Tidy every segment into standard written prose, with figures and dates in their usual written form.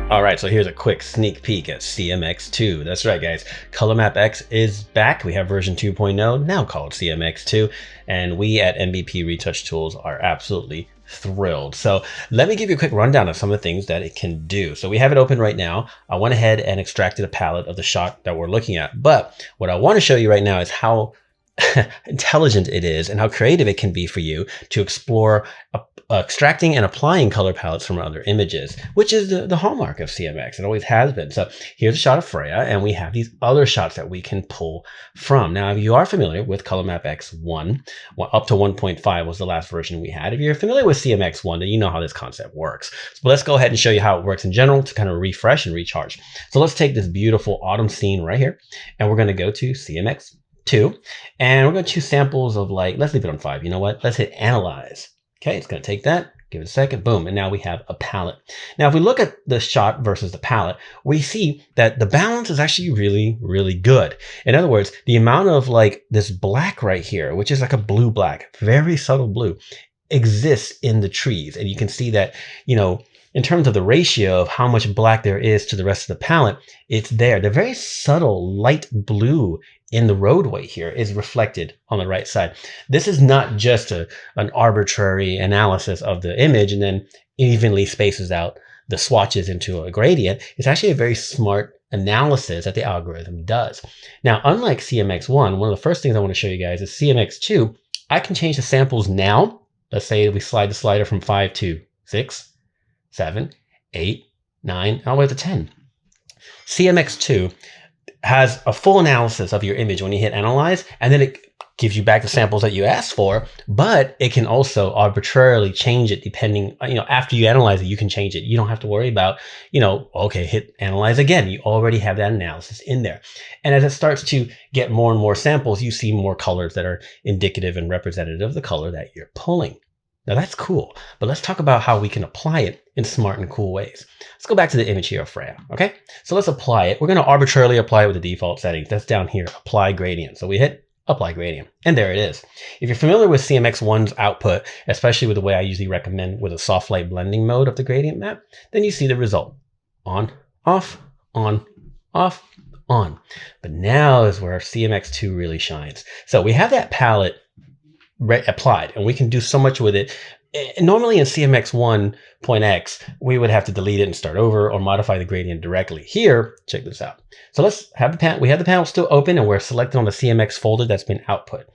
All right, so here's a quick sneak peek at CMX2. That's right, guys. Color Map X is back. We have version 2.0, now called CMX2, and we at NBP Retouch Tools are absolutely thrilled. So let me give you a quick rundown of some of the things that it can do. So we have it open right now. I went ahead and extracted a palette of the shot that we're looking at. But what I want to show you right now is how intelligent it is and how creative it can be for you to explore extracting and applying color palettes from other images, which is the hallmark of CMX. It always has been. So here's a shot of Freya, and we have these other shots that we can pull from. Now, if you are familiar with Color Map X1, up to 1.5 was the last version we had. If you're familiar with CMX1, then you know how this concept works. So let's go ahead and show you how it works in general to kind of refresh and recharge. So let's take this beautiful autumn scene right here, and we're going to go to CMX2, and we're going to choose samples of, like, let's leave it on 5. You know what? Let's hit Analyze. Okay, it's going to take that, give it a second, boom, and now we have a palette. Now, if we look at the shot versus the palette, we see that the balance is actually really, really good. In other words, the amount of like this black right here, which is like a blue-black, very subtle blue, exists in the trees. And you can see that, you know, in terms of the ratio of how much black there is to the rest of the palette, it's there. The very subtle light blue in the roadway here is reflected on the right side. This is not just an arbitrary analysis of the image and then evenly spaces out the swatches into a gradient. It's actually a very smart analysis that the algorithm does. Now, unlike CMX1, one of the first things I want to show you guys is CMX2. I can change the samples now. Let's say we slide the slider from 5 to 6, 7, 8, 9, all the way to 10. CMX2 has a full analysis of your image when you hit Analyze, and then it gives you back the samples that you asked for, but it can also arbitrarily change it depending, you know, after you analyze it, you can change it. You don't have to worry about, you know, okay, hit Analyze again. You already have that analysis in there. And as it starts to get more and more samples, you see more colors that are indicative and representative of the color that you're pulling. Now that's cool, but let's talk about how we can apply it in smart and cool ways. Let's go back to the image here of Freya, okay? So let's apply it. We're gonna arbitrarily apply it with the default settings. That's down here, Apply Gradient. So we hit Apply Gradient, and there it is. If you're familiar with CMX1's output, especially with the way I usually recommend with a soft light blending mode of the gradient map, then you see the result. On, off, on, off, on. But now is where CMX2 really shines. So we have that palette applied, and we can do so much with it. Normally in CMX1.x, we would have to delete it and start over or modify the gradient directly. Here, check this out. So let's have the panel. We have the panel still open, and we're selected on the CMX folder that's been output.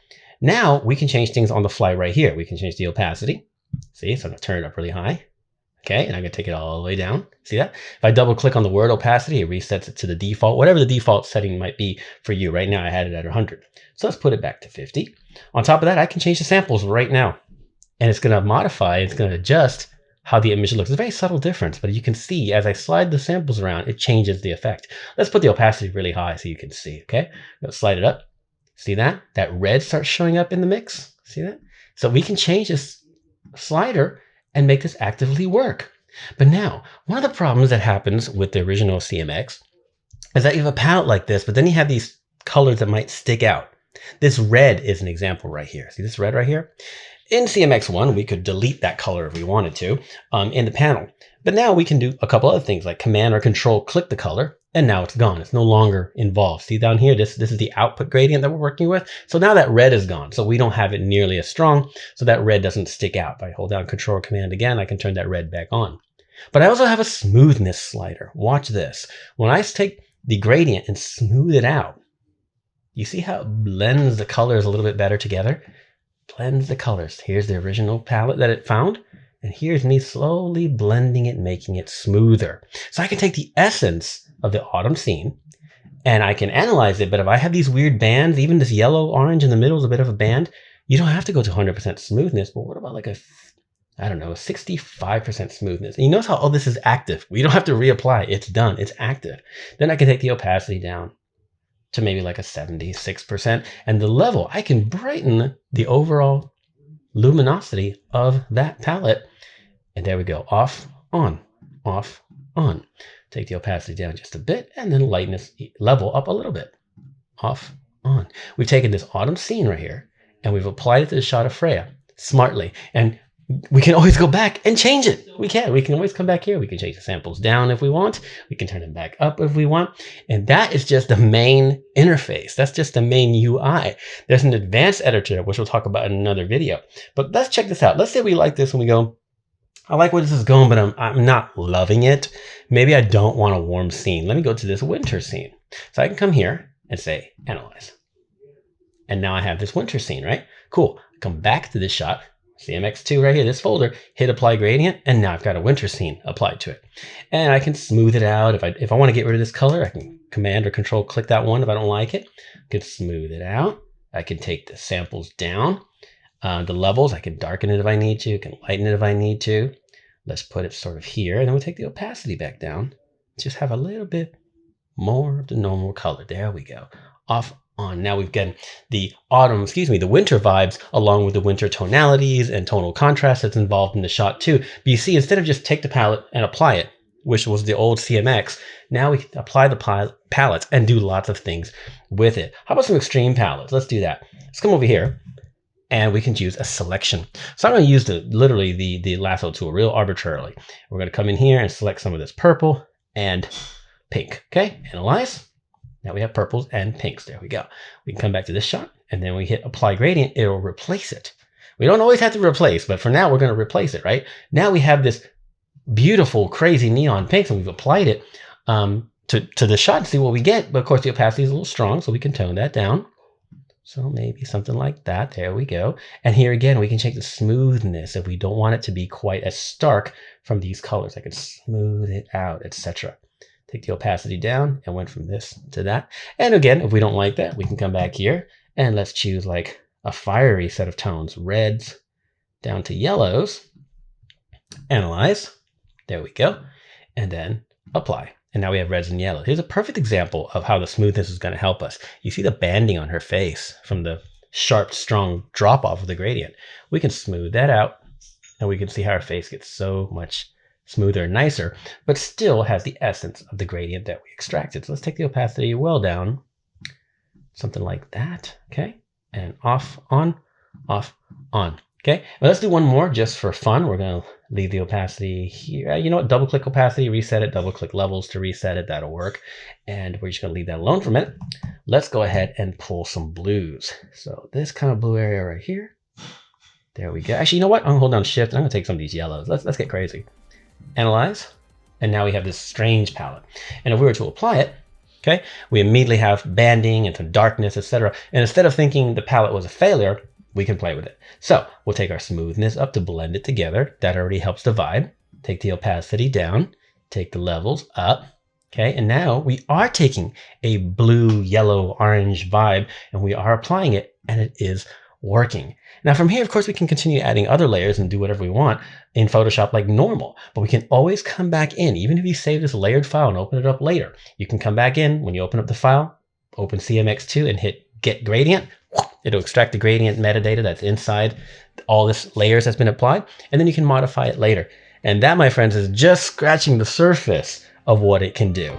Now we can change things on the fly right here. We can change the opacity. See, so I'm gonna turn it up really high. Okay, and I'm gonna take it all the way down. See that? If I double click on the word opacity, it resets it to the default, whatever the default setting might be for you. Right now I had it at 100. So let's put it back to 50. On top of that, I can change the samples right now. And it's gonna modify, it's gonna adjust how the image looks. It's a very subtle difference, but you can see as I slide the samples around, it changes the effect. Let's put the opacity really high so you can see, okay? Let's slide it up. See that? That red starts showing up in the mix. See that? So we can change this slider and make this actively work. But now, one of the problems that happens with the original CMX is that you have a palette like this, but then you have these colors that might stick out. This red is an example right here. See this red right here? In CMX1, we could delete that color if we wanted to in the panel. But now we can do a couple other things like Command or Control click the color, and now it's gone. It's no longer involved. See down here, this is the output gradient that we're working with. So now that red is gone. So we don't have it nearly as strong. So that red doesn't stick out. If I hold down Control Command again, I can turn that red back on. But I also have a smoothness slider. Watch this. When I take the gradient and smooth it out, you see how it blends the colors a little bit better together? Blends the colors. Here's the original palette that it found. And here's me slowly blending it, making it smoother. So I can take the essence of the autumn scene and I can analyze it. But if I have these weird bands, even this yellow orange in the middle is a bit of a band, you don't have to go to 100% smoothness. But what about like a 65% smoothness? And you notice how, oh, this is active. We don't have to reapply. It's done. It's active. Then I can take the opacity down to maybe like a 76%. And the level, I can brighten the overall luminosity of that palette. And there we go. Off, on, off, on. Take the opacity down just a bit and then lightness level up a little bit. Off, on. We've taken this autumn scene right here and we've applied it to the shot of Freya smartly. And we can always go back and change it. We can always come back here. We can change the samples down if we want. We can turn them back up if we want. And that is just the main interface. That's just the main UI. There's an advanced editor, which we'll talk about in another video. But let's check this out. Let's say we like this and we go, I like where this is going, but I'm not loving it. Maybe I don't want a warm scene. Let me go to this winter scene. So I can come here and say, analyze. And now I have this winter scene, right? Cool. Come back to this shot. CMX2 right here, this folder, hit apply gradient, and now I've got a winter scene applied to it. And I can smooth it out. If I want to get rid of this color, I can command or control click that one if I don't like it. I can smooth it out. I can take the samples down. The levels, I can darken it if I need to, can lighten it if I need to. Let's put it sort of here, and then we'll take the opacity back down. Just have a little bit more of the normal color. There we go. Off, on. Now we've got the the winter vibes along with the winter tonalities and tonal contrast that's involved in the shot too. But you see, instead of just take the palette and apply it, which was the old CMX, now we can apply the palettes and do lots of things with it. How about some extreme palettes? Let's do that. Let's come over here and we can choose a selection. So I'm going to use literally the lasso tool real arbitrarily. We're going to come in here and select some of this purple and pink. Okay, analyze. Now we have purples and pinks. There we go. We can come back to this shot and then we hit apply gradient. It'll replace it. We don't always have to replace, but for now we're going to replace it, right? Now we have this beautiful, crazy neon pinks and we've applied it to the shot and see what we get. But of course the opacity is a little strong, so we can tone that down. So maybe something like that. There we go. And here again, we can check the smoothness if we don't want it to be quite as stark from these colors. I could smooth it out, etc. Take the opacity down and went from this to that. And again, if we don't like that, we can come back here and let's choose like a fiery set of tones, reds down to yellows, analyze, there we go, and then apply. And now we have reds and yellows. Here's a perfect example of how the smoothness is going to help us. You see the banding on her face from the sharp, strong drop off of the gradient. We can smooth that out and we can see how her face gets so much smoother and nicer, but still has the essence of the gradient that we extracted. So let's take the opacity well down, something like that, okay? And off, on, okay? Well, let's do one more just for fun. We're gonna leave the opacity here. You know what, double click opacity, reset it, double click levels to reset it, that'll work. And we're just gonna leave that alone for a minute. Let's go ahead and pull some blues. So this kind of blue area right here, there we go. Actually, you know what, I'm gonna hold down shift, and I'm gonna take some of these yellows. Let's get crazy. Analyze, and now we have this strange palette. And if we were to apply it, okay, we immediately have banding and some darkness, etc. And instead of thinking the palette was a failure, we can play with it. So we'll take our smoothness up to blend it together. That already helps the vibe. Take the opacity down, take the levels up, okay, and now we are taking a blue, yellow, orange vibe, and we are applying it, and it is working. Now from here, of course, we can continue adding other layers and do whatever we want in Photoshop like normal, but we can always come back in. Even if you save this layered file and open it up later, you can come back in when you open up the file, open CMX2 and hit get gradient. It'll extract the gradient metadata that's inside all this layers that's been applied, and then you can modify it later. And that, my friends, is just scratching the surface of what it can do.